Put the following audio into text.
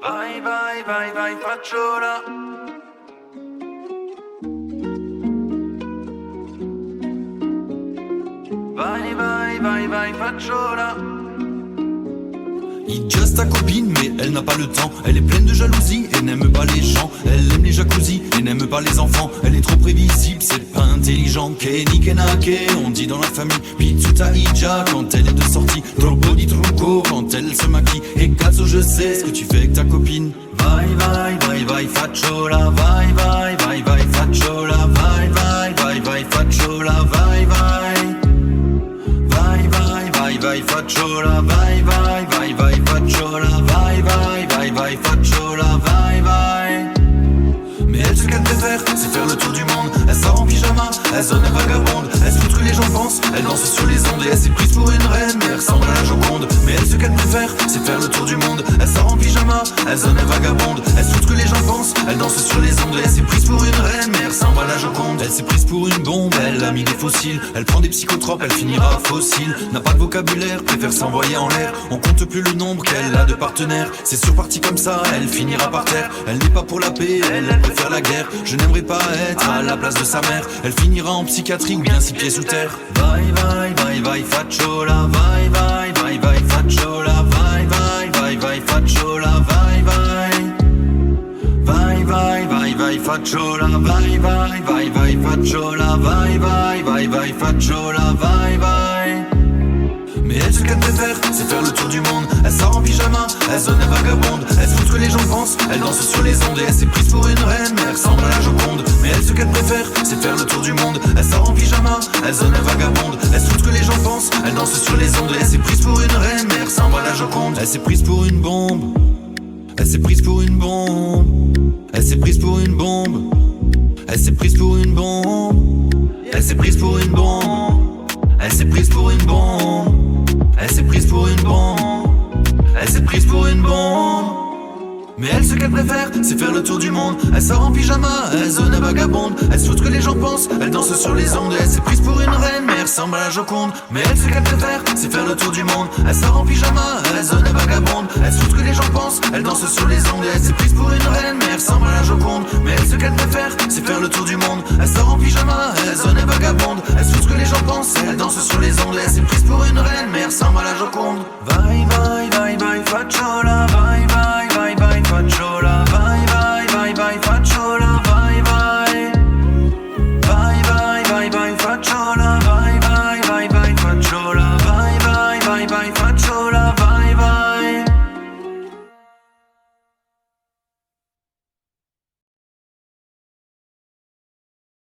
Vai, vai, vai, vai, facciola. Vai, vai, vai, vai, facciola. Il jazz ta copine mais elle n'a pas le temps. Elle est pleine de jalousie et n'aime pas les gens. Elle aime les jacuzzis et n'aime pas les enfants. Elle est trop prévisible, c'est pas intelligent. Kenny Kenake, on dit dans la famille. Pizzuta Ija quand elle est de sortie. Troppo di trucco quand elle se maquille. Et cazzo je sais ce que tu fais avec ta copine. Vai vai vai vai facciola. Vai vai vai vai facciola. Vai vai vai vai facciola. Vai vai vai vai vai vai facciola. Vai vai vai vai facciola. Vai vai vai vai facciola. Vai vai. Mais elle ce qu'elle préfère c'est faire le tour du monde. Elle sort en pyjama, elle zone vagabonde. Elle se fout que les gens pensent, elle danse sur les ondes. Et elle s'est prise pour une reine mais elle ressemble à la Joconde. Mais elle ce qu'elle préfère c'est faire le tour du monde. Elle sort en pyjama, elle zone vagabonde. Elle se fout que les gens pensent, elle danse sur les ondes. Et elle s'est prise pour une reine mais elle ressemble à la Joconde. Elle s'est prise pour une bombe, elle a mis des fossiles. Elle prend des psychotropes, elle finira fossile. N'a pas de vocabulaire, préfère s'envoyer en l'air. On compte plus le nombre qu'elle a de partenaires. C'est sûr parti comme ça, elle finira par terre. Elle n'est pas pour la paix, elle préfère la guerre. Je n'aimerais pas être à la place de sa mère. Elle finira en psychiatrie ou bien 6 pieds sous terre. Vai vai vai vai facciola. Vai vai vai vai facciola. Vai vai vai vai facciola. Vai vai vai vai vai vai facciola. Vai vai vai vai facciola. Vai vai vai vai facciola. Vai vai. Mais elle ce qu'elle préfère c'est faire le tour du monde. Elle sort en pyjama, elle zone vagabonde. Elle se fout que les gens pensent, elle danse sur les ondes. Et elle s'est prise pour une reine mais elle ressemble à la Joconde. Mais elle ce qu'elle préfère c'est faire le tour du monde. Elle sort en pyjama, elle zone vagabonde. Elle se fout que les gens pensent, elle danse sur les ondes. Et elle s'est prise pour une reine mais elle ressemble à la Joconde. Elle s'est prise pour une bombe. Elle s'est prise pour une bombe. Elle s'est prise pour une bombe. Elle s'est prise pour une bombe. Elle s'est prise pour une bombe. Elle s'est prise pour une bombe. Elle s'est prise pour une bombe. Elle s'est prise pour une bombe. Mais elle ce qu'elle préfère c'est faire le tour du monde. Elle sort en pyjama, elle zone vagabonde. Elle se fout que les gens pensent, elle danse sur les ondes. Elle s'est prise pour une reine mais elle ressemble à la Joconde. Mais elle ce qu'elle préfère c'est faire le tour du monde. Elle sort en pyjama, elle zone vagabonde. Elle se fout que les gens pensent, elle danse sur les ondes. Elle s'est prise pour une reine mais elle ressemble à la Joconde. Mais elle ce qu'elle préfère c'est faire le tour du monde. Elle sort en pyjama, elle zone vagabonde. Elle se fout que les gens pensent, elle danse sur les ondes. Elle s'est prise pour une reine mais elle ressemble